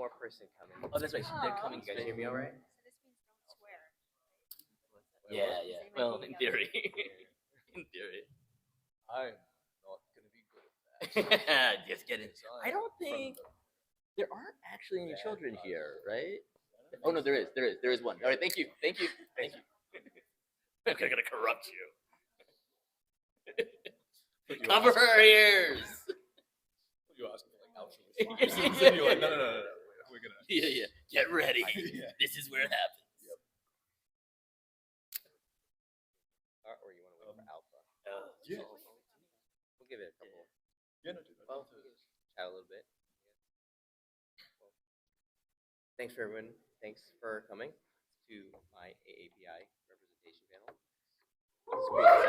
more person coming. Oh, that's right. They're coming. You guys hear me all right? So this means don't swear. Yeah, yeah. Well, in theory. In theory. I'm not going to be good at that. Just get it. I don't think there aren't actually any children here, right? Oh no, there is one. All right, thank you. I'm gonna corrupt you. Cover her ears. You asked me like altruist. And you're like, no. We're gonna. Yeah. Get ready. Yeah. This is where it happens. Yep. Or you want to wait for Alpha? Yeah. We'll give it a couple. Yeah, no, do that. Well, chat a little bit. Well, thanks for everyone. Thanks for coming to my AAPI representation panel. It's great to see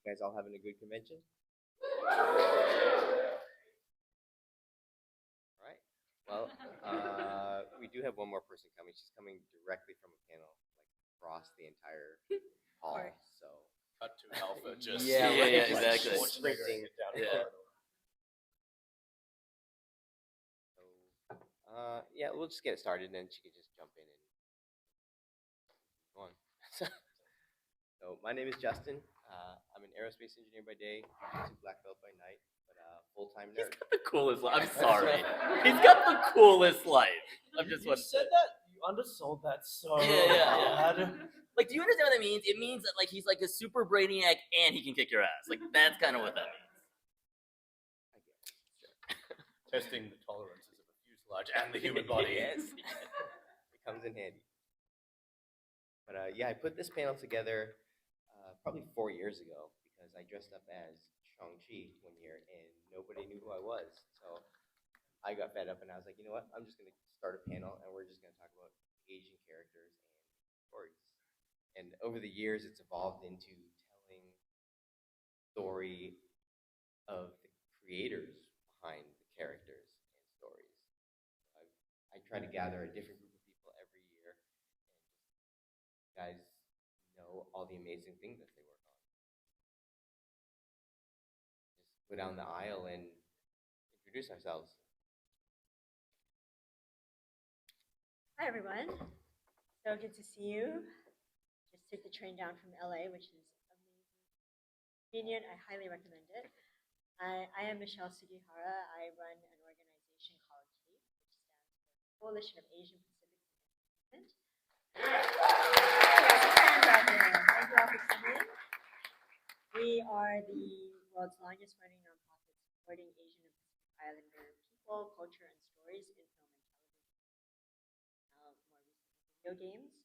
you guys all having a good convention. All right. Well, we do have one more person coming. She's coming directly from a panel like across the entire hall. So Cut to Alpha. Just yeah, exactly. Sprinting. Yeah. Yeah, we'll just get it started, and then she can just jump in and go on. So my name is Justin. I'm an aerospace engineer by day, jiu-jitsu black belt by night, but full-time He's nerd. got the coolest life. I'm sorry. He's got the coolest life. I'm just You want to said that. You undersold that so Yeah. bad. Like, do you understand what that means? It means that like he's like a super brainiac and he can kick your ass. Like that's kind of what that means. I guess. testing the tolerances of a fuselage and the human body. Yes. It comes in handy. But yeah, I put this panel together probably 4 years ago because I dressed up as Shang-Chi one year and nobody knew who I was. So I got fed up and I was like, you know what? I'm just going to start a panel and we're just going to talk about Asian characters and stories. And over the years, it's evolved into telling the story of the creators behind the characters and stories. I try to gather a different group of people every year, and you guys know all the amazing things that they work on. Just go down the aisle and introduce ourselves. Hi everyone. So good to see you. Just took the train down from LA, which is amazing. Convenient. I highly recommend it. I am Michelle Sugihara. I run an organization called CAPE, which stands for Coalition of Asian Pacific Development. Thank you all for coming. We are the world's longest running nonprofit supporting Asian and Pacific Islander people, culture, and stories in film and television. More recently, video games.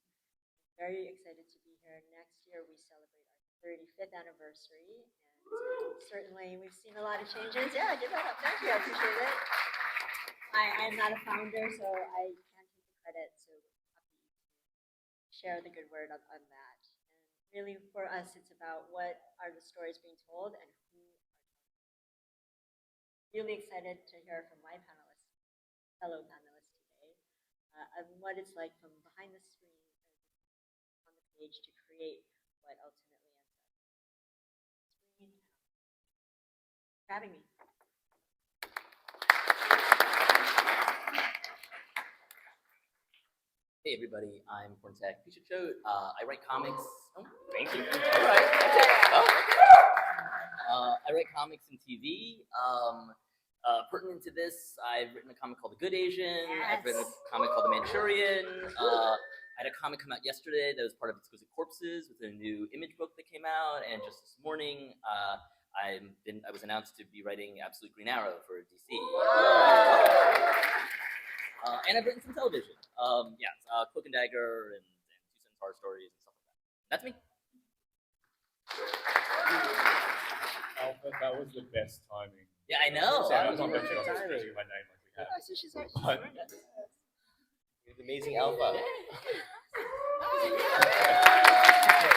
Very excited to be here. Next year, we celebrate our 35th anniversary, and certainly we've seen a lot of changes. Yeah, give that up. Thank you. I appreciate it. I'm not a founder, so I can't take the credit. So happy to share the good word on that. And really, for us, it's about what are the stories being told and who are telling them. Really excited to hear from my panelists, fellow panelists today, of what it's like from behind the screen on the page to create what ultimately ends up screen. For having me. Hey everybody, I'm Pornsak Pichetshote. I write comics. Oh, thank you. All right. I write comics and TV. Pertinent to this, I've written a comic called The Good Asian. I've written a comic called The Manchurian. I had a comic come out yesterday that was part of Exquisite Corpses with a new image book that came out, and just this morning, I was announced to be writing Absolute Green Arrow for DC. And I've written some television. Cloak and Dagger and 2 Cents Horror Stories and stuff like that. That's me. Alpha, that was the best timing. Yeah, I know. Sorry, I'm not mentioning my name like we have. Oh, so she's But- You're the amazing Alpha.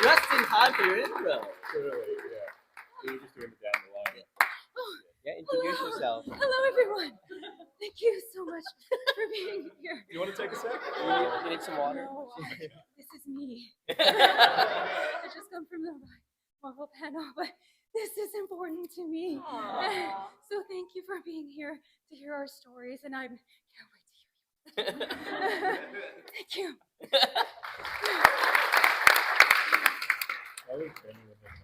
Just in time for your intro. Really, yeah. We were just doing it down the line. Yeah, introduce yourself. Hello, everyone. Thank you so much for being here. You want to take a sec? You need some water? No, this is me. I just come from the Marvel panel, but this is important to me. Aw. So thank you for being here to hear our stories, and I can't wait to hear you. Thank you. I would genuinely most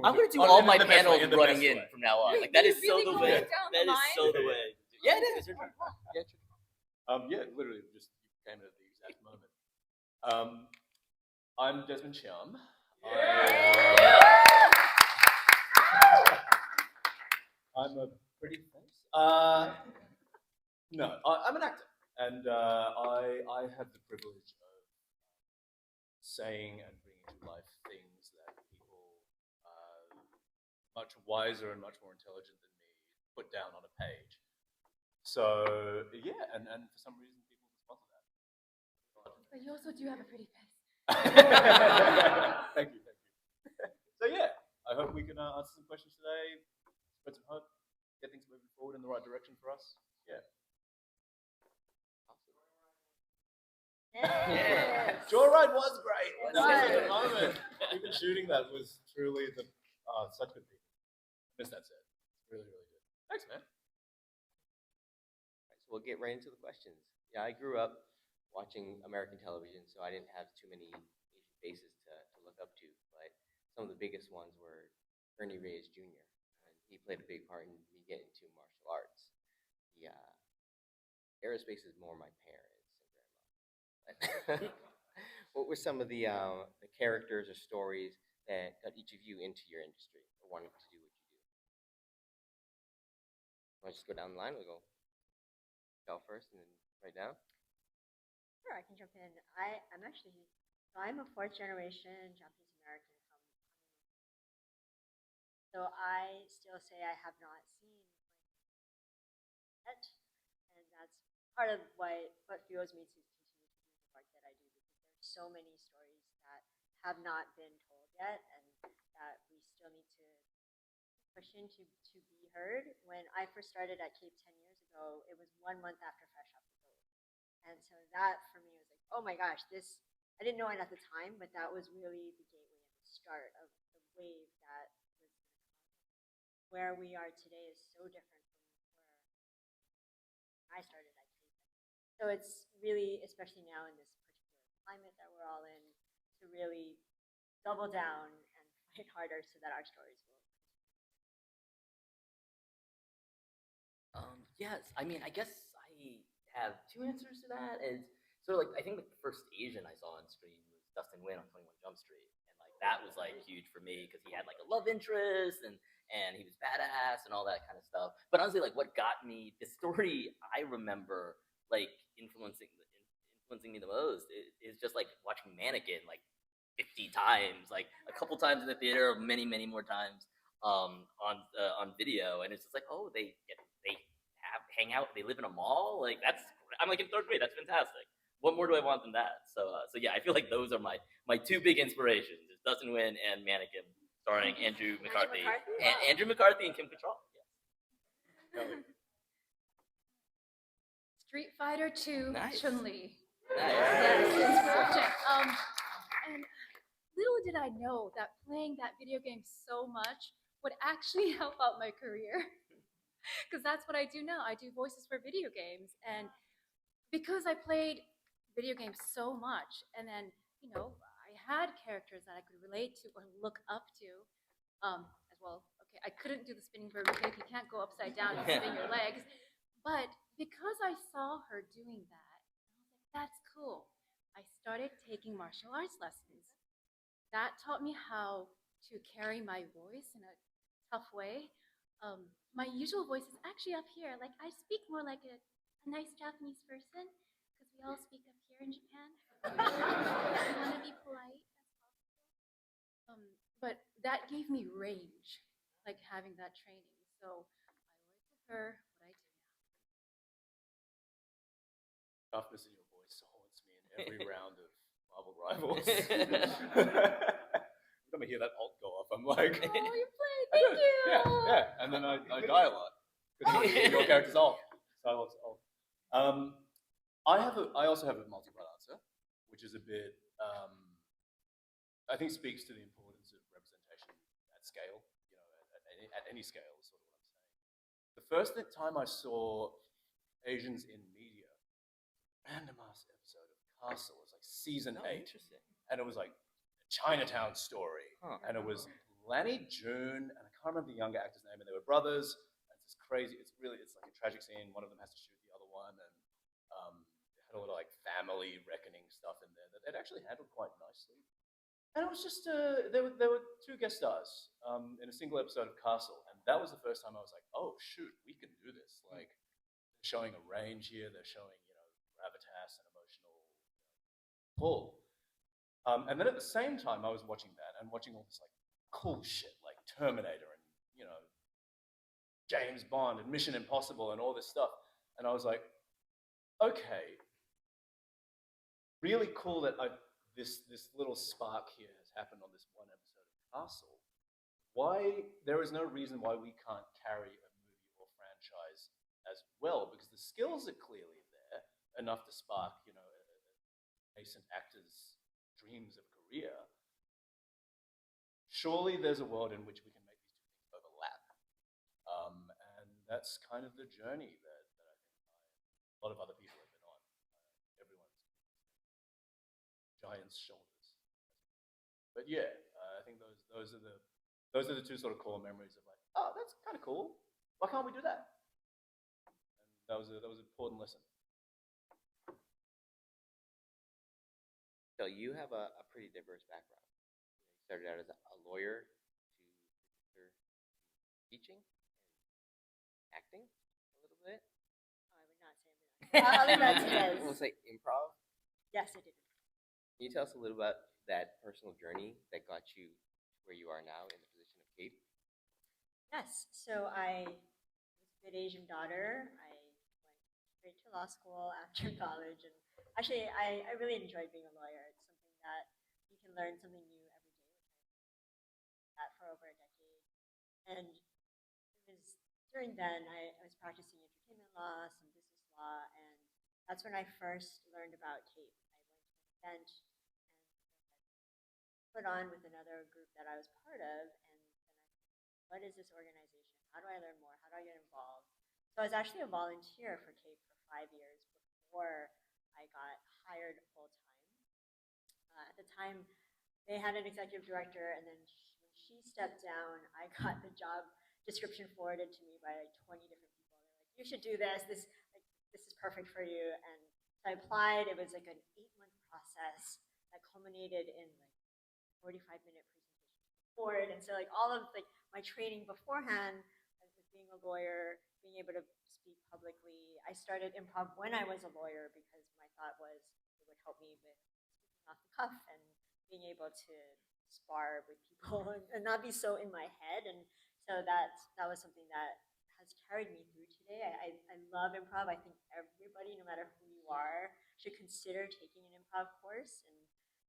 I'm gonna do all my panels running in from now on. Like that is so the way. That is so the way. Yeah, it is. Your turn. Yeah, Yeah, literally, just came at the exact moment. I'm Desmond Chiam. I'm a pretty face. No, I'm an actor, and I have the privilege of saying and bringing to life things that people much wiser and much more intelligent than me put down on a page. So yeah, and for some reason people respond to that. But you also do have a pretty face. Thank you. So yeah, I hope we can answer some questions today, spread some hope, get things moving forward in the right direction for us. Yeah. Yes. Joyride was great. It That was a good was. moment. Even shooting that was truly such good people. Miss that set. Really, really good. Thanks, man. Right, so we'll get right into the questions. Yeah, I grew up watching American television, so I didn't have too many Asian faces to look up to. But some of the biggest ones were Ernie Reyes Jr. And he played a big part in me getting into martial arts. The aerospace is more my parents and grandma. But what were some of the characters or stories that got each of you into your industry or wanted to do what you do? Want to just go down the line? We'll go Michelle first and then right down. Sure, I can jump in. I'm a fourth generation Japanese American from. So I still say I have not seen yet, and that's part of what fuels me to continue to do the work that I do, because there's so many stories that have not been told yet, and that we still need to push into to be heard. When I first started at Cape 10 years ago, it was 1 month after Fresh Off the Boat, and so that for me was like, oh my gosh, this I didn't know it at the time, but that was really the gateway and the start of the wave that was where we are today is so different from where I started at Cape 10. So it's really, especially now in this particular climate that we're all in, to really double down and fight harder so that our stories will. Yes, I mean, I guess I have two answers to that. Is sort of like I think the first Asian I saw on screen was Dustin Nguyen on 21 Jump Street, and like that was like huge for me because he had like a love interest and he was badass and all that kind of stuff. But honestly, like what got me the story I remember like influencing me the most is just like watching Mannequin like 50 times, like a couple times in the theater, many more times on video, and it's just like, oh, they hang out, they live in a mall, like that's, I'm like in third grade, that's fantastic. What more do I want than that? So yeah, I feel like those are my two big inspirations: is Dustin Nguyen and Mannequin, starring Andrew McCarthy. And Andrew McCarthy and Kim Cattrall. Yeah. Street Fighter 2, Nice. Chun-Li. Nice. Yes, inspiration. And little did I know that playing that video game so much would actually help out my career. Because that's what I do now. I do voices for video games. And because I played video games so much, and then, I had characters that I could relate to or look up to as well. Okay, I couldn't do the spinning verb because you can't go upside down and spin your legs. But because I saw her doing that, I was like, that's cool. I started taking martial arts lessons. That taught me how to carry my voice in a tough way. My usual voice is actually up here. Like, I speak more like a nice Japanese person, because we all speak up here in Japan. We want to be polite as possible. But that gave me range, like having that training. So I work with her, what I do now. Toughness in your voice haunts me in every round of Marvel Rivals. Every time I hear that alt go off, I'm like, Oh, you're playing. Thank you. Yeah, and then I die a lot because your character's alt. Silence alt. I also have a multi-part answer, which is a bit, I think speaks to the importance of representation scale, at any scale is sort of what I'm saying. The first time I saw Asians in media, random ass episode of Castle, it was like season 8, Interesting. and it was like a Chinatown story, Huh. and it was Lanny June, and I can't remember the younger actor's name, and they were brothers. And it's crazy. It's like a tragic scene. One of them has to shoot the other one, and it had a lot of like family reckoning stuff in there that it actually handled quite nicely. And it was just there were 2 guest stars in a single episode of Castle, and that was the first time I was like, oh shoot, we can do this. Like, they're showing a range here. They're showing gravitas and emotional pull. And then at the same time, I was watching that and watching all this like cool shit like Terminator and James Bond and Mission Impossible and all this stuff, and I was like, okay, really cool that this little spark here has happened on this one episode of Castle. Why there is no reason why we can't carry a movie or franchise as well, because the skills are clearly there enough to spark nascent actors' dreams of career. Surely there's a world in which we can make these 2 things overlap, and that's kind of the journey that I think a lot of other people have been on. Everyone's giant's shoulders. But yeah, I think those are the 2 sort of core memories of like, oh, that's kind of cool. Why can't we do that? And that was an important lesson. So you have a pretty diverse background. You started out as a lawyer to producer, to teaching, and acting a little bit. Oh, I would not say that. I'll leave that to Des. We'll say improv. Yes, I did. Can you tell us a little about that personal journey that got you to where you are now in the position of Kate? Yes. So I was a good Asian daughter. I went straight to law school after college, and actually, I really enjoyed being a lawyer. It's something that you can learn something new every day, which I did that for over a decade. And it was during then I was practicing entertainment law, some business law, and that's when I first learned about tape. I went to an event and put on with another group that I was part of, and then what is this organization? How do I learn more? How do I get involved? So I was actually a volunteer for CAPE for 5 years before I got hired full-time. At the time, they had an executive director, and then when she stepped down, I got the job description forwarded to me by like 20 different people. They're like, you should do this. This is perfect for you. And so I applied. It was like an 8-month process that culminated in like 45-minute presentation to the board. And so like all of like my training beforehand, with being a lawyer, being able to speak publicly. I started improv when I was a lawyer because my thought was it would help me with speaking off the cuff and being able to spar with people and not be so in my head. And so that was something that has carried me through today. I love improv. I think everybody, no matter who you are, should consider taking an improv course. And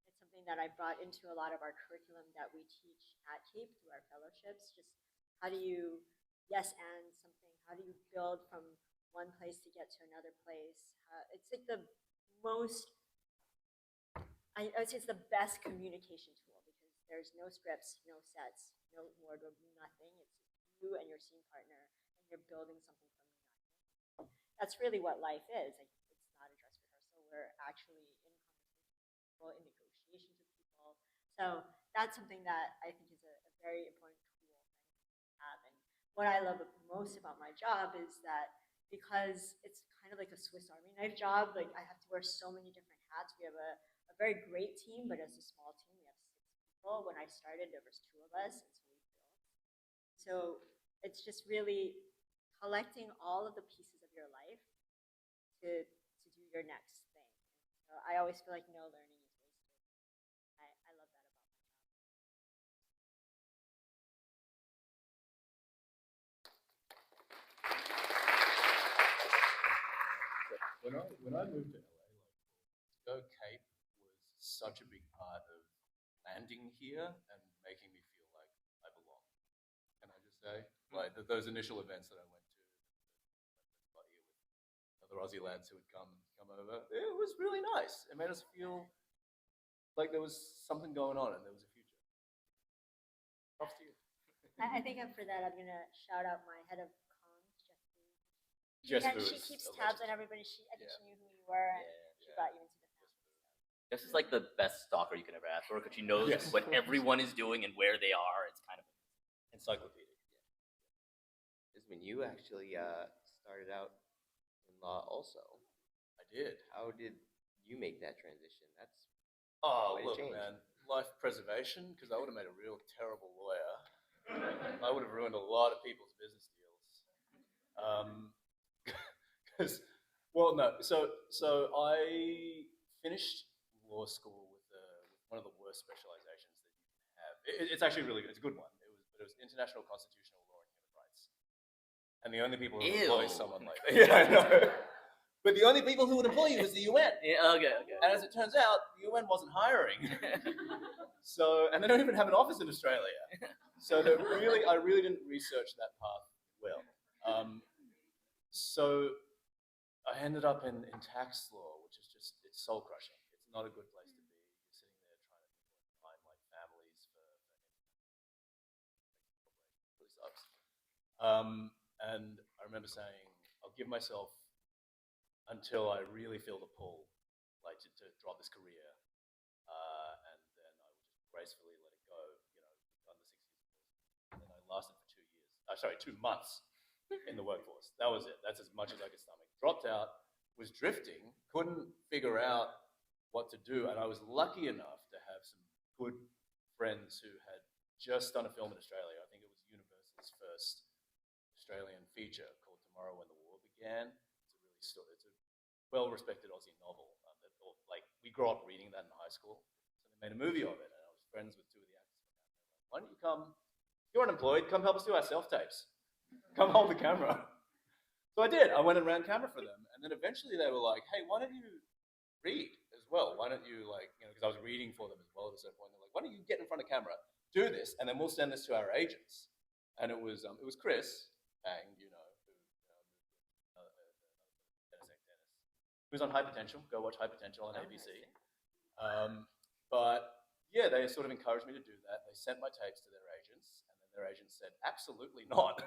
it's something that I brought into a lot of our curriculum that we teach at CAPE through our fellowships. Just how do you yes and something? How do you build from one place to get to another place? It's like the most, I would say it's the best communication tool because there's no scripts, no sets, no wardrobe, nothing. It's you and your scene partner, and you're building something from nothing. That's really what life is. Like, it's not a dress rehearsal. We're actually in conversation with people, in negotiations with people. So that's something that I think is a very important tool to have. And what I love most about my job is that because it's kind of like a Swiss Army knife job, like I have to wear so many different hats. We have a very great team, but as a small team, we have 6 people. When I started, there was 2 of us, and so we built. So it's just really collecting all of the pieces of your life to do your next thing. So I always feel like no learning is wasted. I love that about my job. When I moved to LA, like Go Cape was such a big part of landing here and making me feel like I belong. Can I just say, like those initial events that I went to, got here with other Aussie lads who had come over, it was really nice. It made us feel like there was something going on and there was a future. Props to you. I think for that, I'm gonna shout out my head of comms, Justin. Jess Yeah, Vu she is keeps a tabs on legend. everybody. I think Yeah. she knew who you were, and she Yeah. brought you into the family. This is like the best stalker you can ever ask for because she knows Yes. what everyone is doing and where they are. It's kind of Encyclopedic. Desmond, you actually started out in law also. I did. How did you make that transition? That's Oh, Way to look, change. man, life preservation, because I would have made a real terrible lawyer. I would have ruined a lot of people's business deals. Because, well, no. So I finished law school with one of the worst specializations that you can have. It's actually really good. It's a good one. It was international constitutional law and human rights. And the only people who would employ Ew. someone like that. Yeah, I know. But the only people who would employ you was the UN. yeah. Okay. And as it turns out, the UN wasn't hiring. So, and they don't even have an office in Australia. So I really didn't research that path well. So I ended up in tax law, which is just, it's soul crushing. It's not a good place to be. You're sitting there trying to find like families for really sucks. And I remember saying, I'll give myself until I really feel the pull, like to drop this career, and then I would just gracefully let it go. You know, done the 6 years, and then I lasted for 2 years. 2 months in the workforce. That was it. That's as much as I could stomach. Dropped out, was drifting, couldn't figure out what to do, and I was lucky enough to have some good friends who had just done a film in Australia. I think it was Universal's first Australian feature called Tomorrow When the War Began. It's a well-respected Aussie novel. We grew up reading that in high school, so they made a movie of it, and I was friends with 2 of the actors. Why don't you come? You're unemployed. Come help us do our self-tapes. Come hold the camera. So I did. I went and ran camera for them, and then eventually they were like, "Hey, why don't you read as well? Why don't you because I was reading for them as well at a certain point. They're like, why don't you get in front of camera, do this, and then we'll send this to our agents." And it was Chris Bang, who who's on High Potential. Go watch High Potential on ABC. But yeah, they sort of encouraged me to do that. They sent my tapes to their agents, and then their agents said, "Absolutely not."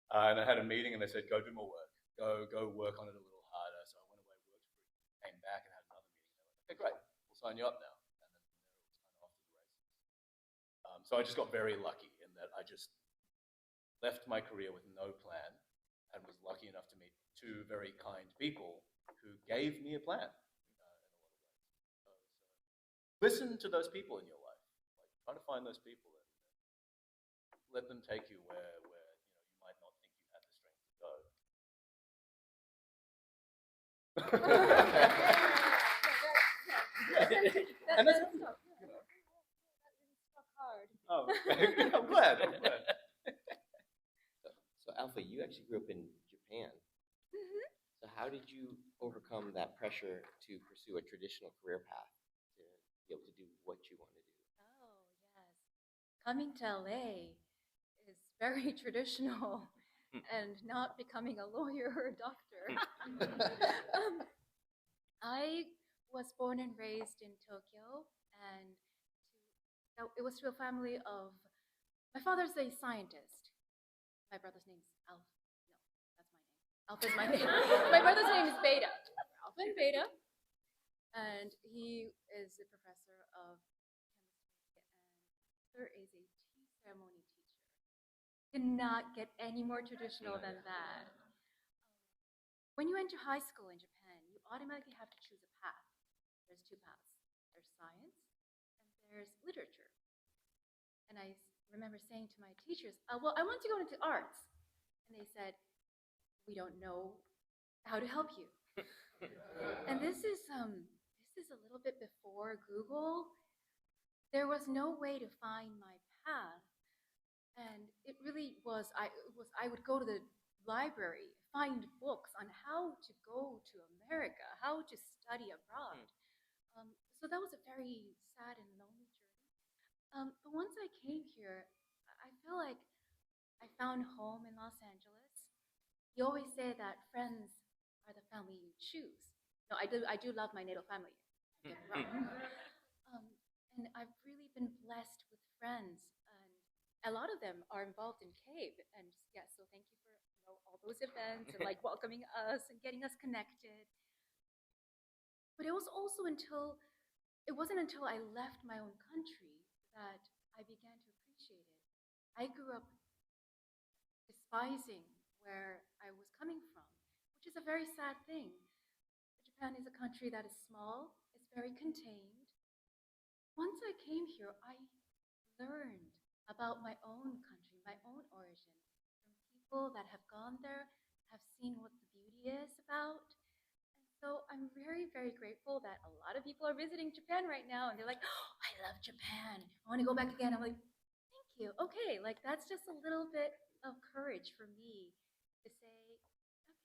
And I had a meeting, and they said, "Go do more work. Go work on it a little harder." So I went away, worked for it, came back, and had another meeting. They went, "Okay, great. We'll sign you up now." And then from there, it was kind of off to the races. So I just got very lucky in that I just left my career with no plan, and was lucky enough to meet 2 very kind people who gave me a plan in a lot of ways. So listen to those people in your life. Try to find those people and let them take you where you might not think you had the strength to go. And that's Struck hard. oh, I'm glad. So Alpha, you actually grew up in Japan. Mhm. So how did you overcome that pressure to pursue a traditional career path to be able to do what you want to do? Oh, yes. Coming to LA is very traditional and not becoming a lawyer or a doctor. I was born and raised in Tokyo, and it was to a family of, my father's a scientist. My brother's name is Alpha. No, that's my name. Alpha is my name. My brother's name is Beta. Alpha and Beta. And he is a professor of chemistry, and Arthur is a tea ceremony teacher. Cannot get any more traditional than that. When you enter high school in Japan, you automatically have to choose a path. There's 2 paths. There's science and there's literature. And I remember saying to my teachers, well, I want to go into arts. And they said, "We don't know how to help you." And this is a little bit before Google. There was no way to find my path. And it really was, I would go to the library, find books on how to go to America, how to study abroad. So that was a very sad and lonely journey. But once I came here, I feel like I found home in Los Angeles. You always say that friends are the family you choose. No, I do love my natal family. Don't get me wrong. And I've really been blessed with friends, and a lot of them are involved in CAVE, and yeah, so thank you for all those events and like welcoming us and getting us connected. But it wasn't until I left my own country that I began to appreciate it. I grew up despising where I was coming from, which is a very sad thing. Japan is a country that is small, it's very contained. Once I came here, I learned about my own country, my own origin, from people that have gone there, have seen what the beauty is about. And so I'm very, very grateful that a lot of people are visiting Japan right now and they're like, oh, I love Japan. I want to go back again. I'm like, thank you. Okay, like that's just a little bit of courage for me to say, okay,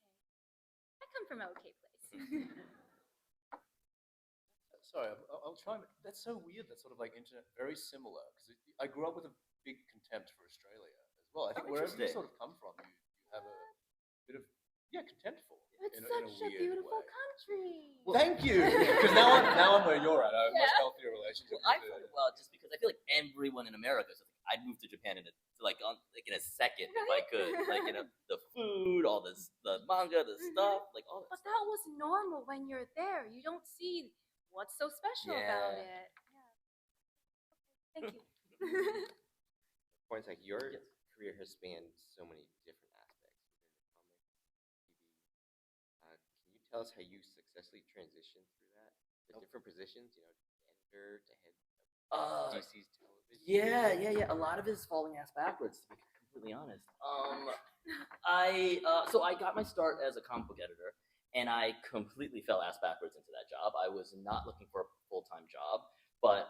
I come from an okay place. Sorry, I'll try. That's so weird. That's sort of like internet, very similar. Because I grew up with a big contempt for Australia as well. I think wherever you sort of come from, you have a bit of contempt for. It's in such a weird beautiful way. country. Well, thank you. Because now I'm where you're at. I have a much healthier relationship. Well, I find it well just because I feel like everyone in America is like, I'd move to Japan in a second if I could. Like, the food, all this, the manga, the stuff, like all that. But that was normal when you're there. You don't see what's so special about Yeah. it. Yeah. Thank you. Pornsak, your career has spanned so many different aspects within the comic TV. Can you tell us how you successfully transitioned through that? The different positions, editor to head of DC's television. Yeah. A lot of it is falling ass backwards, to be completely honest. So I got my start as a comic book editor, and I completely fell ass backwards into that job. I was not looking for a full-time job, but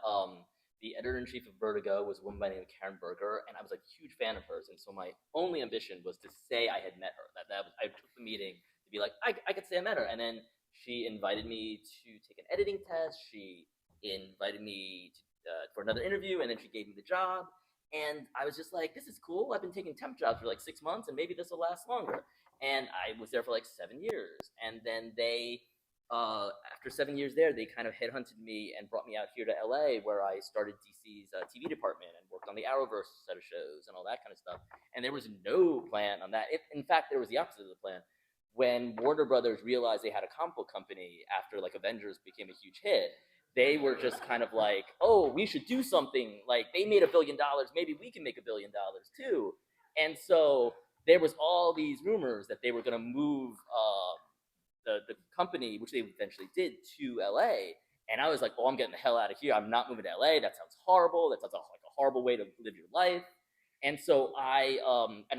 the editor-in-chief of Vertigo was a woman by the name of Karen Berger, and I was a huge fan of hers. And so my only ambition was to say I had met her. I took the meeting to be like, I could say I met her. And then she invited me to take an editing test. She invited me for another interview, and then she gave me the job. And I was just like, this is cool. I've been taking temp jobs for like 6 months, and maybe this will last longer. And I was there for like 7 years. And then they, after 7 years there, they kind of headhunted me and brought me out here to LA, where I started DC's TV department and worked on the Arrowverse set of shows and all that kind of stuff. And there was no plan on that. In fact, there was the opposite of the plan. When Warner Brothers realized they had a comic book company after like Avengers became a huge hit, they were just kind of like, oh, we should do something. Like, they made $1 billion, maybe we can make $1 billion too. And so there was all these rumors that they were going to move the company, which they eventually did, to LA. And I was like, oh, I'm getting the hell out of here. I'm not moving to LA. That sounds horrible. That sounds like a horrible way to live your life. And so I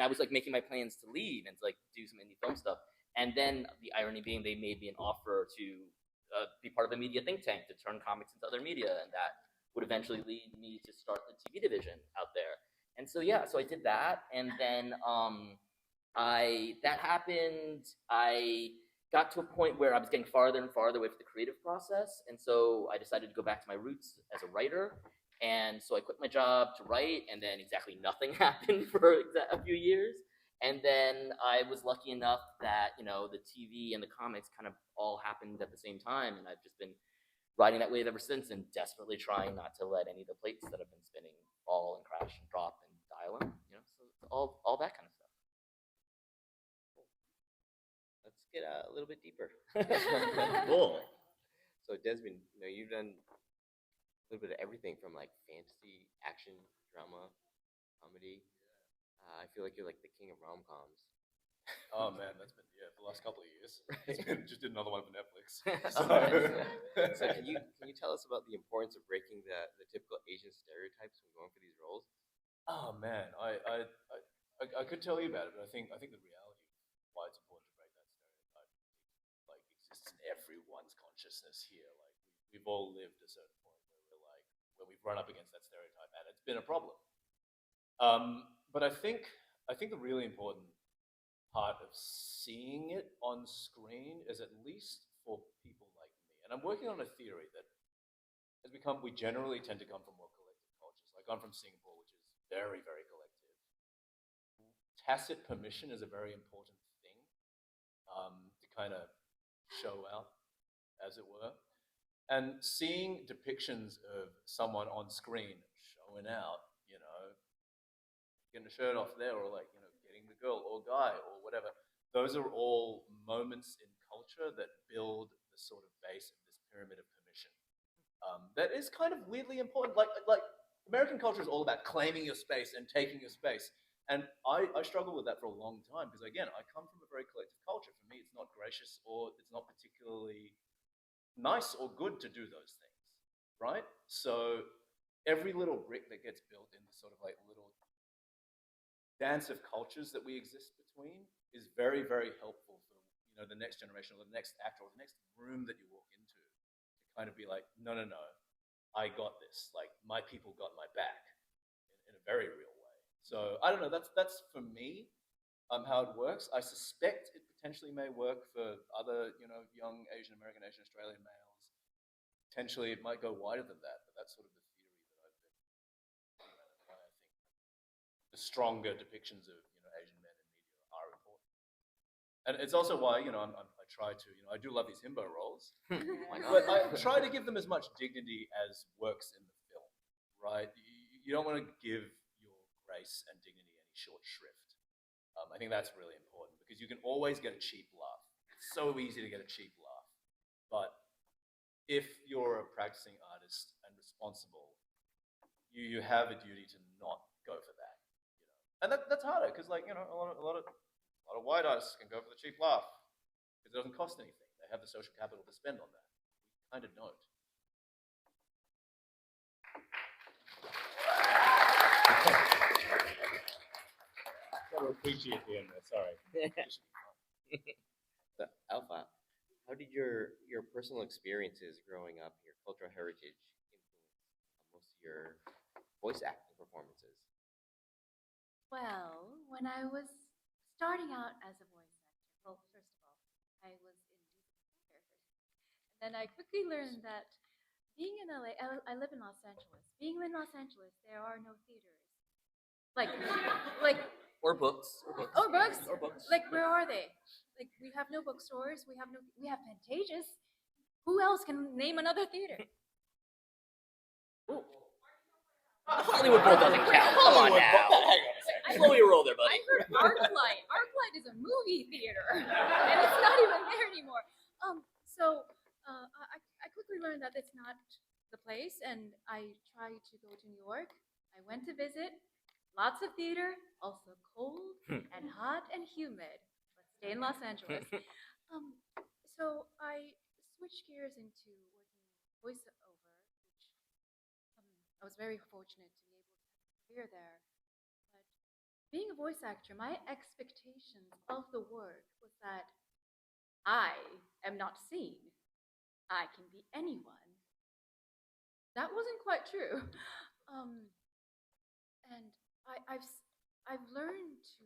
was like making my plans to leave and to like do some indie film stuff. And then the irony being, they made me an offer to be part of a media think tank to turn comics into other media, and that would eventually lead me to start the TV division out there. And so so I did that, and then that happened. I got to a point where I was getting farther and farther away from the creative process, and so I decided to go back to my roots as a writer. And so I quit my job to write, and then exactly nothing happened for a few years. And then I was lucky enough that, the TV and the comics kind of all happened at the same time. And I've just been riding that wave ever since, and desperately trying not to let any of the plates that have been spinning fall and crash and drop and dial in, so all that kind of stuff. Let's get a little bit deeper. Cool. So Desmond, you've done a little bit of everything from like fantasy, action, drama, comedy. I feel like you're like the king of rom-coms. Oh man, that's been for the last couple of years. Just did another one for Netflix. So can you tell us about the importance of breaking the typical Asian stereotypes when going for these roles? Oh man, I could tell you about it, but I think the reality of why it's important to break that stereotype like exists in everyone's consciousness here. Like we've all lived a certain point where we've run up against that stereotype, and it's been a problem. But I think the really important part of seeing it on screen is, at least for people like me, and I'm working on a theory that we generally tend to come from more collective cultures. Like, I'm from Singapore, which is very, very collective. Tacit permission is a very important thing to kind of show out, as it were. And seeing depictions of someone on screen showing out, getting the shirt off there, or like, you know, getting the girl or guy or whatever. Those are all moments in culture that build the sort of base of this pyramid of permission. That is kind of weirdly important. Like American culture is all about claiming your space and taking your space. And I struggle with that for a long time because, again, I come from a very collective culture. For me, it's not gracious or it's not particularly nice or good to do those things, right? So every little brick that gets built in the sort of like little dance of cultures that we exist between is very, very helpful for, you know, the next generation or the next actor or the next room that you walk into to kind of be like, no, no, no, I got this. Like, my people got my back in a very real way. So I don't know. That's for me how it works. I suspect it potentially may work for other, you know, young Asian American, Asian Australian males. Potentially, it might go wider than that. But that's sort of the theory that I've been, you know, why I think the stronger depictions of, you know, Asian men in media are important. And it's also why, you know, I try to, you know, I do love these himbo roles, Why not? but I try to give them as much dignity as works in the film, right? You don't want to give your grace and dignity any short shrift. I think that's really important because you can always get a cheap laugh. It's so easy to get a cheap laugh. But if you're a practicing artist and responsible, you have a duty to not go for that. You know, and that's harder because, like, you know, a lot of white artists can go for the cheap laugh because it doesn't cost anything. They have the social capital to spend on that. We kind of don't. Gotta appreciate the end there. Sorry. So, Alpha, how did your personal experiences growing up, your cultural heritage, influence most of your voice acting performances? Well, when I was starting out as a voice actor, well, first of all, I was in musical theater. And then I quickly learned that being in LA, I live in Los Angeles. Being in Los Angeles, there are no theaters. Like, Or books. or books. Or books. Like, where are they? Like, we have no bookstores. We have Pantages. Who else can name another theater? Hollywood Bowl doesn't count. Come on now. Slow your roll there, I buddy. heard ArcLight. ArcLight is a movie theater, and it's not even there anymore. I quickly learned that it's not the place, and I tried to go to New York. I went to visit. Lots of theater, also cold and hot and humid. Let's stay in Los Angeles. So I switched gears into working voiceover, which I was very fortunate to be able to have a career there. But being a voice actor, my expectations of the work was that I am not seen. I can be anyone. That wasn't quite true. And I've noticed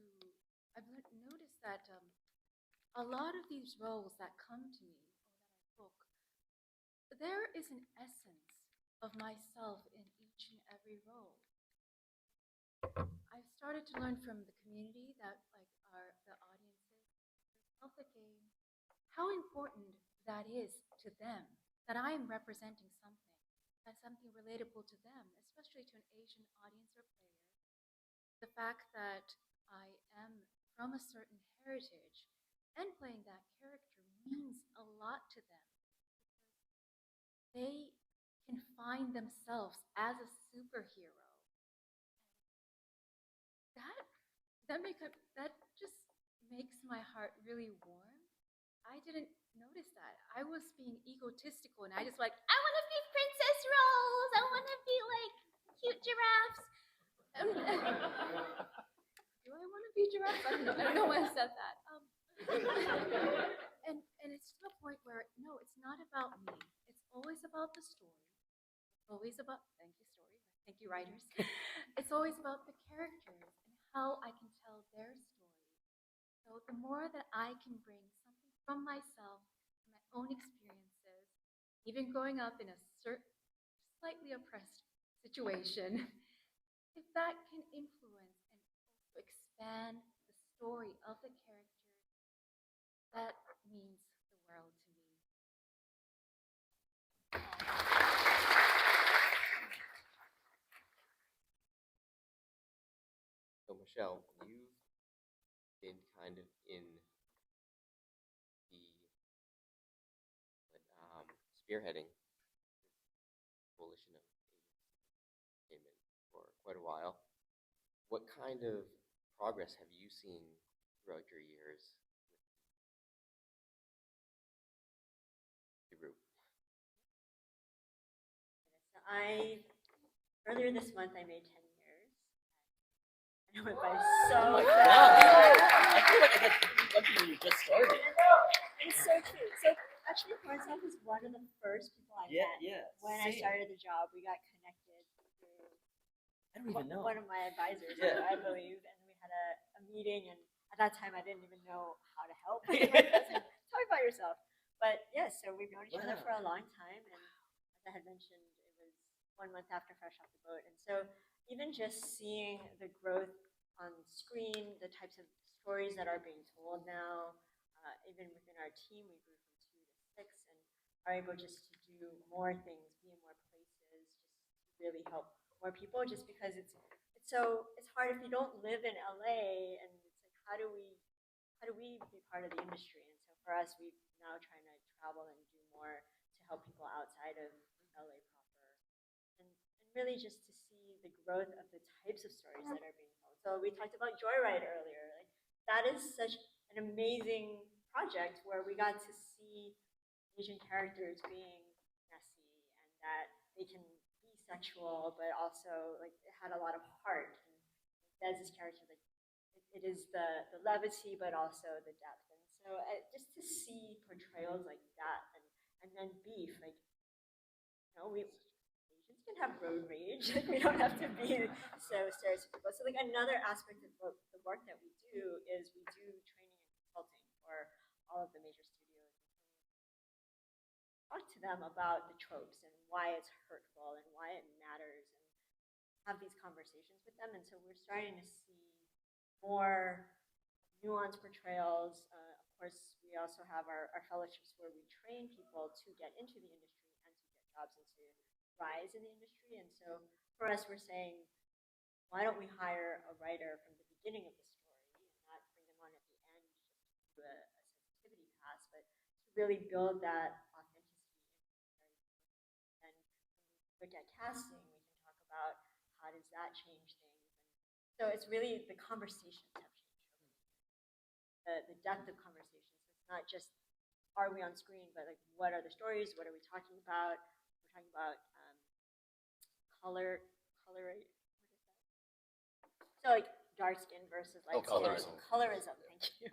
that a lot of these roles that come to me or that I book, there is an essence of myself in each and every role. I've started to learn from the community that, like, the audiences of the game, how important that is to them, that I am representing something, that's something relatable to them, especially to an Asian audience or player. The fact that I am from a certain heritage and playing that character means a lot to them. They can find themselves as a superhero. That just makes my heart really warm. I didn't notice that. I was being egotistical, and I just like, I want to be Princess Rose. I want to be like cute giraffes. Do I want to be giraffes? I don't know why I said that. And it's to the point where no, it's not about me. It's always about the story. It's always about thank you writers. It's always about the characters and how I can tell their story. So the more that I can bring something from myself, my own experiences, even growing up in a slightly oppressed situation, if that can influence and also expand the story of the characters, that means the world to me. So Michelle, you've been kind of in the spearheading coalition of entertainment for quite a while. What kind of progress have you seen throughout your years with the group? So earlier this month, I made 10 years. And it went by so Oh my fast. god! I feel like I got lucky when you just started. It's so true. So actually, Pornsak was one of the first people I met. When I same. started the job, we got connected through I don't even know. one of my advisors, Yeah. I believe, and we had a meeting. And at that time, I didn't even know how to help. My cousin, talk about yourself. But yes, so we've known each other for a long time, and as I had mentioned, it was 1 month after fresh off the boat, and so even just seeing the growth on screen, the types of stories that are being told now, even within our team, we grew from 2 to 6, and are able just to do more things, be in more places, just to really help more people. Just because it's hard if you don't live in LA, and it's like how do we be part of the industry? And so for us, we've now trying to travel and do more to help people outside of LA proper, and really just to see the growth of the types of stories that are being told. So we talked about Joyride earlier. Like that is such an amazing project where we got to see Asian characters being messy and that they can be sexual, but also like it had a lot of heart. And Dez's character, like it is the levity, but also the depth. And so just to see portrayals like that, and then beef, like we Asians can have road rage. Like we don't have to be so stereotypical. So like another aspect of the work that we do is we do training and consulting for all of the major studios. Talk to them about the tropes and why it's hurtful and why it matters, and have these conversations with them. And so we're starting to see more nuanced portrayals. Of course, we also have our fellowships where we train people to get into the industry and to get jobs and to rise in the industry. And so for us, we're saying, why don't we hire a writer from the beginning of the story and not bring them on at the end just to do a sensitivity pass, but to really build that authenticity. And when we look at casting, we can talk about how does that change things. And so it's really the conversations have changed. The depth of conversations. It's not just are we on screen, but like what are the stories? What are we talking about? We're talking about color. What is that? So like dark skin versus light skin. Colorism. Thank you.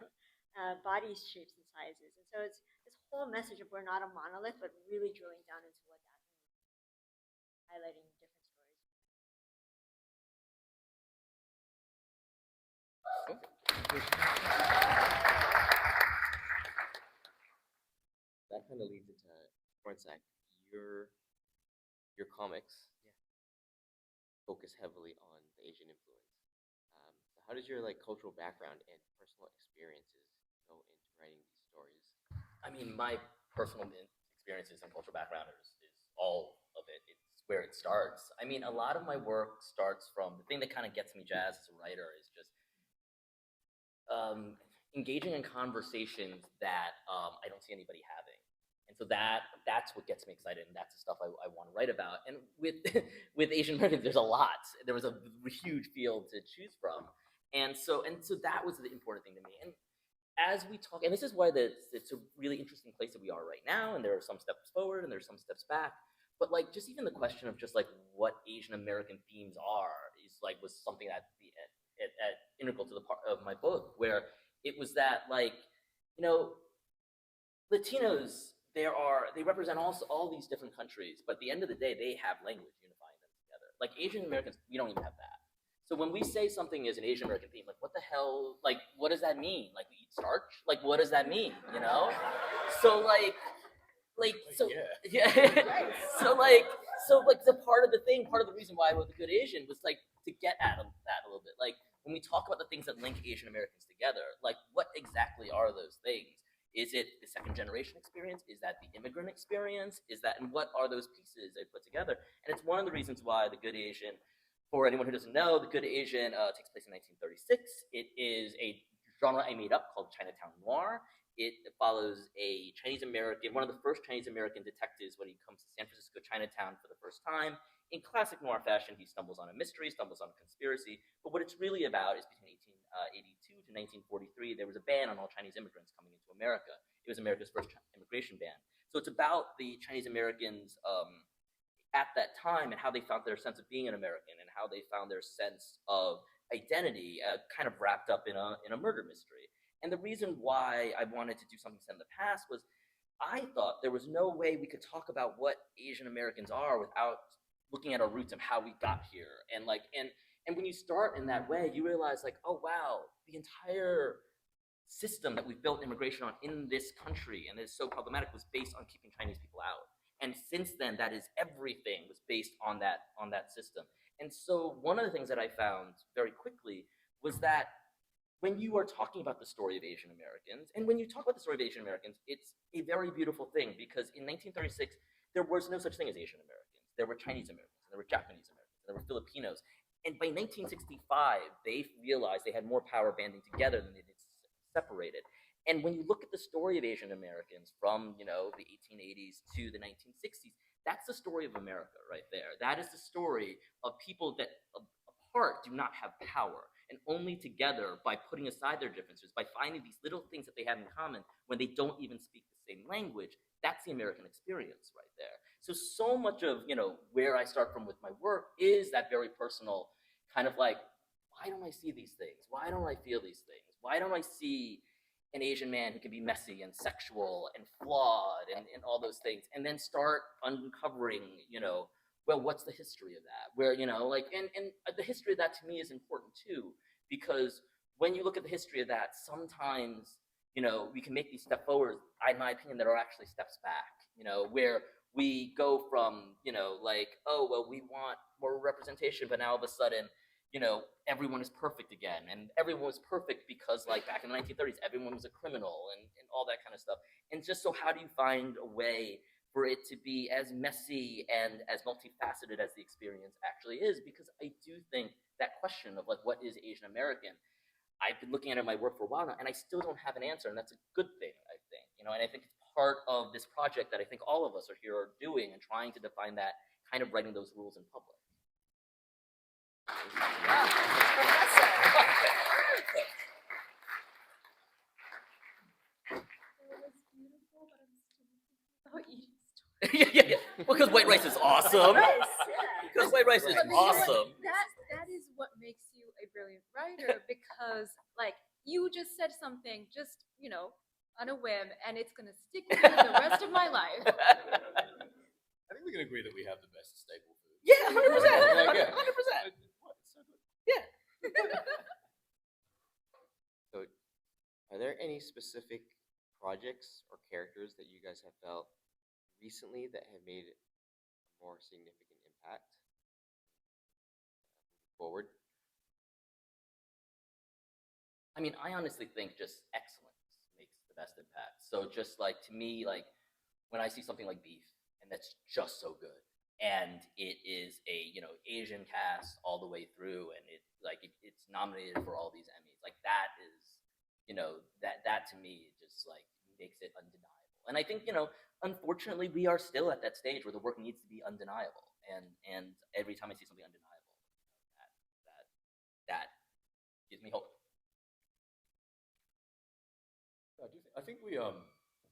Body shapes and sizes. And so it's this whole message of we're not a monolith, but really drilling down into what that means, highlighting different stories. That kind of leads into Pornsak. Your comics focus heavily on the Asian influence. So how does your cultural background and personal experiences go into writing these stories? I mean, my personal experiences and cultural background is all of it. It's where it starts. I mean, a lot of my work starts from the thing that kind of gets me jazzed as a writer is just engaging in conversations that I don't see anybody having. And so that's what gets me excited, and that's the stuff I want to write about. And with with Asian Americans, there's a lot. There was a huge field to choose from, and so that was the important thing to me. And as we talk, and this is why it's a really interesting place that we are right now, and there are some steps forward and there's some steps back. But just even the question of just what Asian American themes are was something that integral to the part of my book, where it was that Latinos, they represent all these different countries, but at the end of the day, they have language unifying them together. Like Asian Americans, we don't even have that. So when we say something is an Asian American theme, what the hell? What does that mean? We eat starch? What does that mean? So yeah. So the part of the reason why I wrote The Good Asian was to get at that a little bit. When we talk about the things that link Asian Americans together, what exactly are those things? Is it the second generation experience? Is that the immigrant experience? And what are those pieces I put together? And it's one of the reasons why The Good Asian For anyone who doesn't know, The Good Asian takes place in 1936. It is a genre I made up called Chinatown Noir. It follows a Chinese American, one of the first Chinese American detectives when he comes to San Francisco Chinatown for the first time. In classic noir fashion, he stumbles on a mystery, stumbles on a conspiracy. But what it's really about is between 1882 to 1943, there was a ban on all Chinese immigrants coming into America. It was America's first immigration ban. So it's about the Chinese Americans at that time and how they found their sense of being an American and how they found their sense of identity kind of wrapped up in a murder mystery. And the reason why I wanted to do something set in the past was I thought there was no way we could talk about what Asian Americans are without looking at our roots and how we got here. And when you start in that way, you realize like, oh wow, the entire system that we've built immigration on in this country and is so problematic was based on keeping Chinese people out. And since then, that is everything was based on that system. And so one of the things that I found very quickly was that when you are talking about the story of Asian Americans, and when you talk about the story of Asian Americans, it's a very beautiful thing because in 1936, there was no such thing as Asian Americans. There were Chinese Americans, there were Japanese Americans, there were Filipinos. And by 1965, they realized they had more power banding together than they did separated. And when you look at the story of Asian Americans from, the 1880s to the 1960s, that's the story of America right there. That is the story of people that apart do not have power. And only together, by putting aside their differences, by finding these little things that they have in common when they don't even speak the same language, that's the American experience right there. So much of, where I start from with my work is that very personal kind of like, why don't I see these things? Why don't I feel these things? Why don't I see an Asian man who can be messy and sexual and flawed and all those things? And then start uncovering, well, what's the history of that? Where, and the history of that to me is important too, because when you look at the history of that, sometimes, we can make these steps forward, in my opinion, that are actually steps back, where we go from, oh, well, we want more representation, but now all of a sudden, everyone is perfect again. And everyone was perfect because, like, back in the 1930s, everyone was a criminal and all that kind of stuff. And just so how do you find a way for it to be as messy and as multifaceted as the experience actually is? Because I do think that question of, like, what is Asian American? I've been looking at it in my work for a while now, and I still don't have an answer, and that's a good thing, I think. And I think it's part of this project that I think all of us are here are doing and trying to define that, kind of writing those rules in public. Wow, professor. It was beautiful, but I'm still thinking about eating stories. yeah. Well, because white rice is awesome. Rice, yeah. Because white rice is But you know what? awesome. That is what makes you a brilliant writer because, like, you just said something just, on a whim, and it's gonna stick with me the rest of my life. I think we can agree that we have the best staple food. Yeah, 100%. Like, yeah. 100%. It's so good. Yeah. So, are there any specific projects or characters that you guys have felt recently that have made a more significant impact forward? I mean, I honestly think just excellence makes the best impact. So just like, to me, like, when I see something like Beef, and that's just so good, and it is a, Asian cast all the way through, and it's nominated for all these Emmys, like, that is, that to me just, like, makes it undeniable. And I think, unfortunately, we are still at that stage where the work needs to be undeniable, and every time I see something undeniable, that gives me hope. I think we,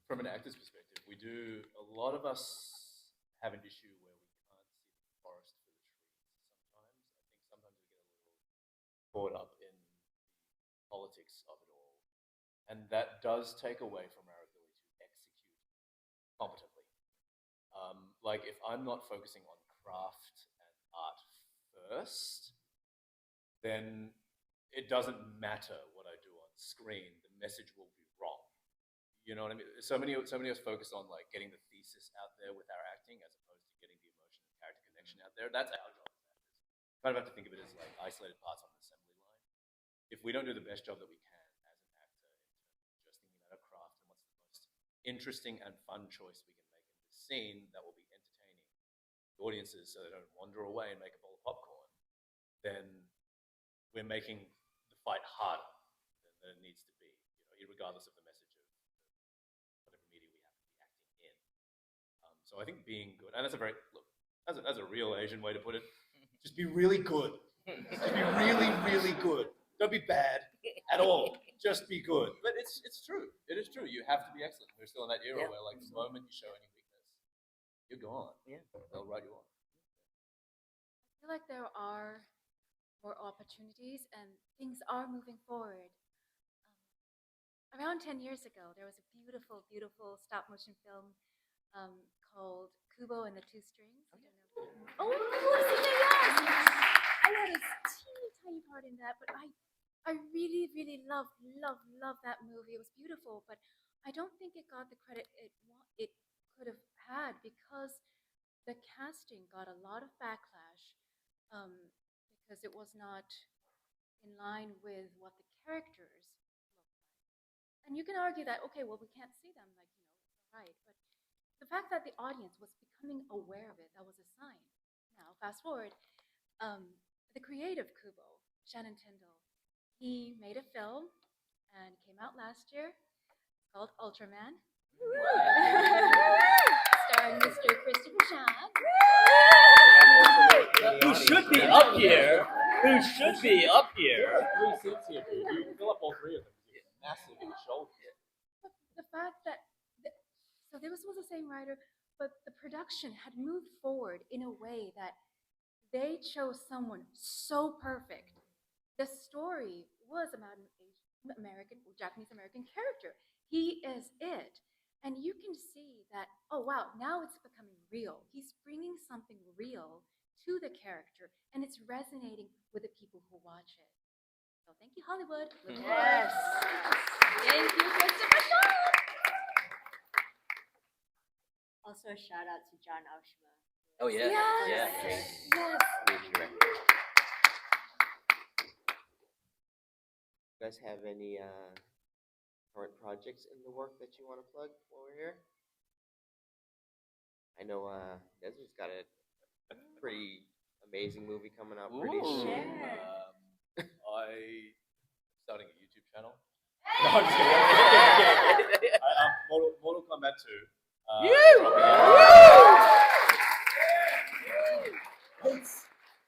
from an actor's perspective, a lot of us have an issue where we can't see the forest for the trees sometimes. I think sometimes we get a little caught up in the politics of it all. And that does take away from our ability to execute competently. Like, if I'm not focusing on craft and art first, then it doesn't matter what I do on screen. The message will be wrong. You know what I mean? So many of us focus on, like, getting the thesis out there with our acting as opposed to getting the emotion and character connection out there. That's our job as actors. You kind of have to think of it as, like, isolated parts on an assembly line. If we don't do the best job that we can as an actor in terms of just thinking about our craft and what's the most interesting and fun choice we can make in this scene that will be entertaining the audiences so they don't wander away and make a bowl of popcorn, then we're making the fight harder than it needs to be, regardless of the message of whatever media we happen to be acting in. So I think being good, and that's a real Asian way to put it. Just be really good. Just be really, really good. Don't be bad at all. Just be good. But it's true. It is true. You have to be excellent. We're still in that era where, like, the moment you show any weakness, you're gone. Yeah. They'll write you off. I feel like there are more opportunities and things are moving forward. Around 10 years ago, there was a beautiful, beautiful stop motion film called Kubo and the Two Strings. I don't know. Oh, of course, yes! I had a teeny tiny part in that, but I really, really love that movie. It was beautiful, but I don't think it got the credit it could have had because the casting got a lot of backlash because it was not in line with what the characters looked like. And you can argue that, okay, well, we can't see them, like, it's all right. But the fact that the audience was becoming aware of it, that was a sign. Now, fast forward, the creative Kubo, Shannon Tyndall, he made a film and it came out last year. It's called Ultraman. Starring Mr. Christopher Chan. Who should be up here? Who should be up here? 3 seats here, dude. You can fill up all 3 of them. It's massive in the shoulder. The fact that, so this was the same writer, but the production had moved forward in a way that they chose someone so perfect. The story was about an Japanese American character. He is it. And you can see that, oh wow, now it's becoming real. He's bringing something real to the character, and it's resonating with the people who watch it. So thank you, Hollywood. Yes. Thank you, Christopher Shaw. Also, a shout out to John Aoshima. Oh yeah. Yes. Yeah. Yes. Amazing director. You guys have any current projects in the work that you want to plug while we're here? I know Desmond's got a pretty amazing movie coming out pretty Ooh. soon. Share. I'm starting a YouTube channel. No, I'm just kidding. Mortal Kombat 2.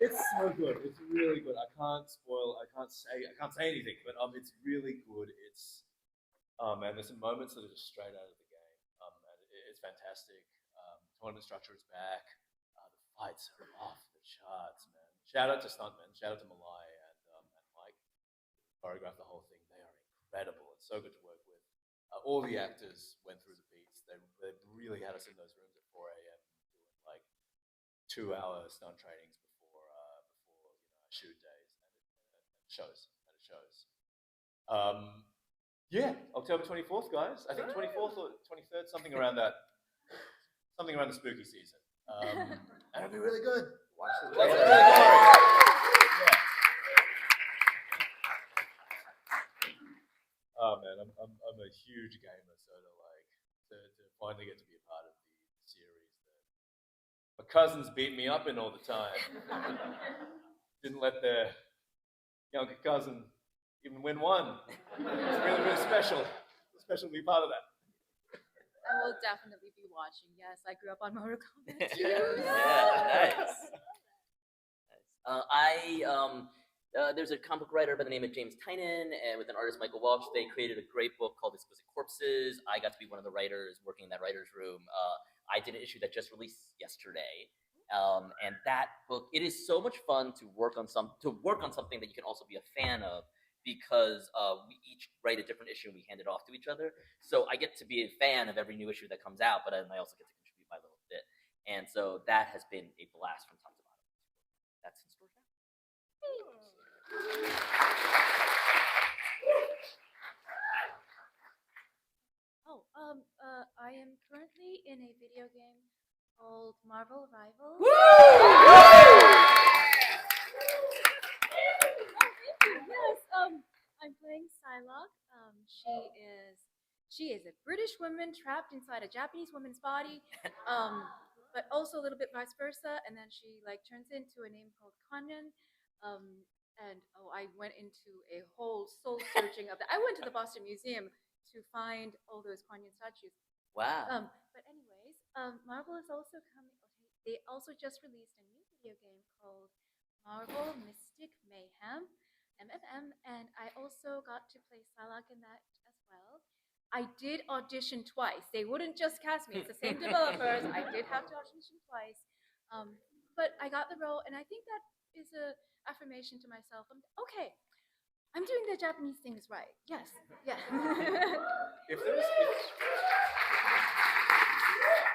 It's so good. It's really good. I can't say anything, but it's really good. It's man, there's some moments that are just straight out of the game. And it's fantastic. Tournament structure is back. The fights are off the charts, man. Shout out to Stuntman. Shout out to Malai and Mike. Choreographed the whole thing. They are incredible. It's so good to work with. All the actors went through the beats. They really had us in those rooms at 4 a.m. doing like 2-hour stunt trainings before shoot days, and it shows. Yeah, October 24th, guys. I think 24th or 23rd, something around that. Something around the spooky season. And it'll be really good. Watch the That's trailer. really good. Yeah. Oh man, I'm a huge gamer, so to finally get to be a part of the series that my cousins beat me up in all the time. Didn't let their younger cousin even win one. It's really, really special. It's special to be part of that. I will definitely be watching. Yes, I grew up on Mortal Kombat. Yeah, nice. There's a comic book writer by the name of James Tynan and with an artist Michael Walsh. They created a great book called Exquisite Corpses. I got to be one of the writers working in that writer's room. I did an issue that just released yesterday, and that book, it is so much fun to work on something that you can also be a fan of, because we each write a different issue and we hand it off to each other. So I get to be a fan of every new issue that comes out, but then I also get to contribute my little bit. And so that has been a blast from top to bottom. That's in store now. Oh, I am currently in a video game called Marvel Rivals. Yes, I'm playing Psylocke. She is a British woman trapped inside a Japanese woman's body, but also a little bit vice versa. And then she turns into a name called Kanyan. And I went into a whole soul searching of that. I went to the Boston Museum to find all those Kuan Yin statues. Wow. But anyways, Marvel is also coming. Okay, they also just released a new video game called Marvel Mystic Mayhem, MMM, and I also got to play Psylocke in that as well. I did audition twice. They wouldn't just cast me. It's the same developers. I did have to audition twice, but I got the role, and I think that is a affirmation to myself. Okay, I'm doing the Japanese things right. Yes, yeah.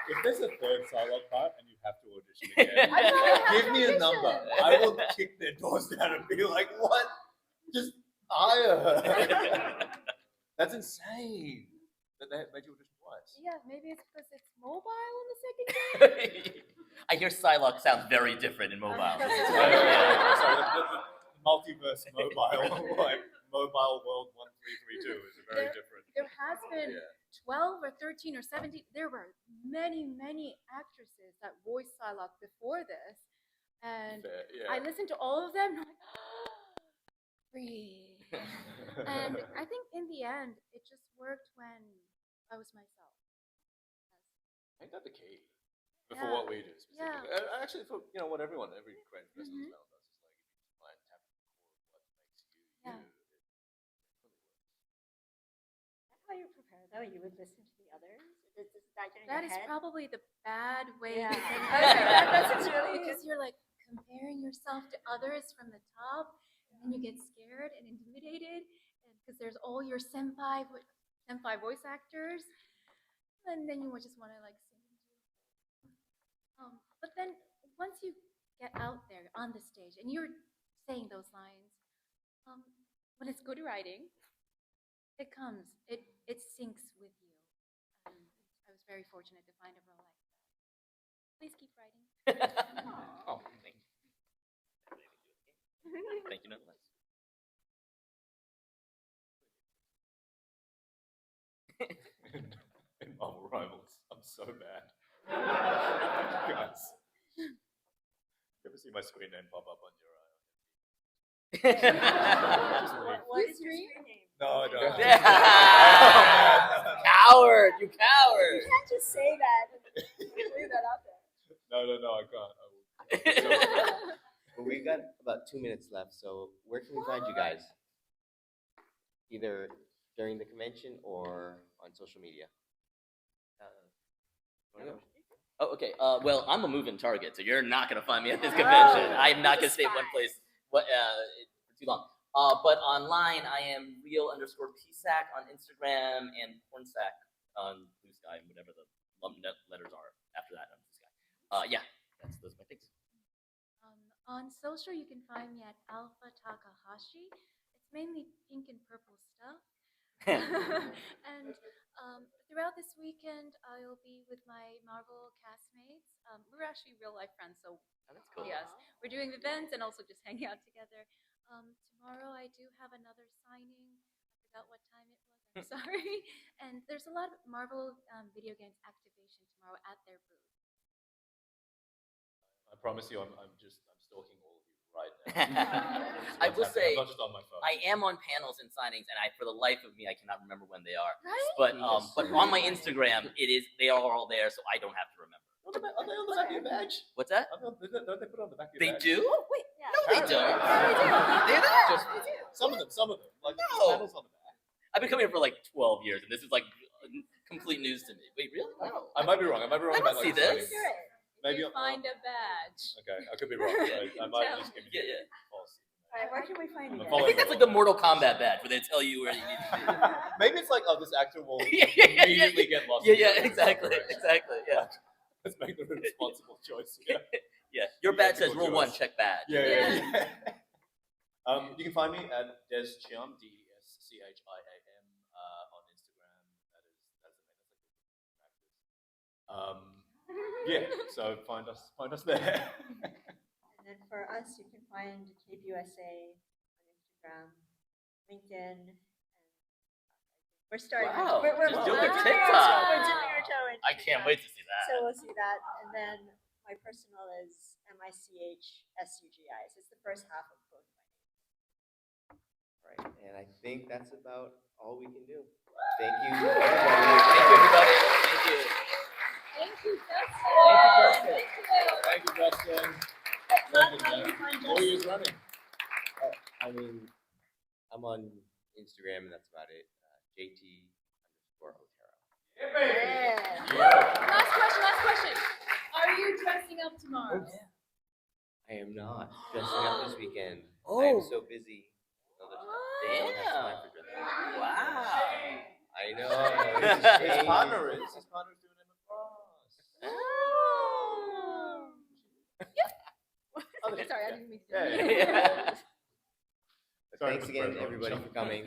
If there's a third Psylocke part and you have to audition again, I know, I have give to me a audition. number. I will kick their doors down and be like, what? Just hire her. That's insane. That they made you audition twice. Yeah, maybe it's because it's mobile in the second game. I hear Psylocke sounds very different in mobile. Sorry, the multiverse mobile, like mobile world 1332 is very different. There has been Yeah. 12 or 13 or 17. There were many, many actresses that voiced Psylocke before this. And Fair, yeah. I listened to all of them and I'm like, breathe. And I think in the end, it just worked when I was myself. Ain't that the key? For Yeah. what we do specifically. Actually, for what every creative person has found us is like, if you just try and tap into the core of what makes you Yeah. you, it really works. That's how you prepare, though. You would listen to the others. Does that get in That your is head? probably the bad way Yeah. to think I was like, that's really because you're like comparing yourself to others from the top, and you get scared and intimidated, because there's all your senpai voice actors, and then you would just want to like sing. But then once you get out there on the stage and you're saying those lines, when it's good writing, it comes, it syncs with you. I was very fortunate to find a role like that. Please keep writing. Oh, thank you. Thank you, nonetheless. In Marvel Rivals, I'm so bad. Guys, you ever see my screen name pop up on your What is your screen name? No, I don't. Coward, you You coward. can't just say that and leave that out there. No, I can't. I will. Well, we got about 2 minutes left, so where can we find you guys? Either during the convention or on social media. Wanna go? Oh, okay. Well, I'm a moving target, so you're not gonna find me at this convention. I'm not gonna stay in one place for too long. But online, I am real_Psak on Instagram and Pornsak on Blue Sky and whatever the letters are after that on Blue Sky. Yeah, those are my things. On social, you can find me at Alpha Takahashi. It's mainly pink and purple stuff. And throughout this weekend, I'll be with my Marvel castmates. We're actually real life friends, so That's cool. yes, we're doing events and also just hanging out together. Tomorrow I do have another signing. I forgot what time it was. I'm sorry. And there's a lot of Marvel video games activation tomorrow at their booth. I promise you, I'm stalking all of you right now. I will say, I'm not just on my phone. I am on panels and signings, and for the life of me, I cannot remember when they are. Right? But on my Instagram, they are all there, so I don't have to remember. Are they on the back of your badge? What's that? Don't they put it on the back of your They badge? do? Oh, wait. Yeah. No, they don't. They do. Just- Some of them. Like No. panels on the back. I've been coming here for like 12 years, and this is like complete news to me. Wait, really? No. I might be wrong. I don't about, see like, this. signings. Maybe You I'm- find a badge. Okay, I could be wrong. I might Tell just give Yeah, you yeah. false. All right, where can we find I'm you? I following think that's like the Mortal Kombat badge, where they tell you where you need to be. Maybe it's like, oh, this actor will Yeah, yeah, yeah, immediately get lost. Yeah, in yeah, the exactly, direction. exactly, yeah. Let's make the responsible choice. Yeah. Yeah, your badge says Ethical rule 1, choice. check badge. Yeah. You can find me at Des Chiam, DESCHIAM, on Instagram. That's the practice. Yeah. So find us there. And then for us, you can find KBUSA on Instagram, LinkedIn, and we're starting. Wow, We're she's we're doing dipping TikTok. We're dipping our toe into I can't TikTok. wait to see that. So we'll see that, and then my personal is MICHSUGI. So it's the first half of both my names. Right, and I think that's about all we can do. Thank you, Thank you, everybody. everybody. Thank you. Thank you, Justin. Thank you, Justin. Thank you, Justin. Love how you find 4 years Justin. running. I mean, I'm on Instagram, and that's about it. JT_Otero. Yeah. Last question. Are you dressing up tomorrow? I am not dressing up this weekend. I Oh. am so busy. I don't have Damn. time for dressing up. Wow. I know. His partner is. His partner's doing it in the class. Oh. Okay. Sorry, I didn't mean to. Yeah. But Sorry, thanks Mr. again, President. everybody, for coming,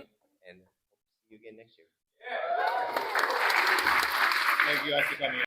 and hope to see you again next year. Thank you guys for coming.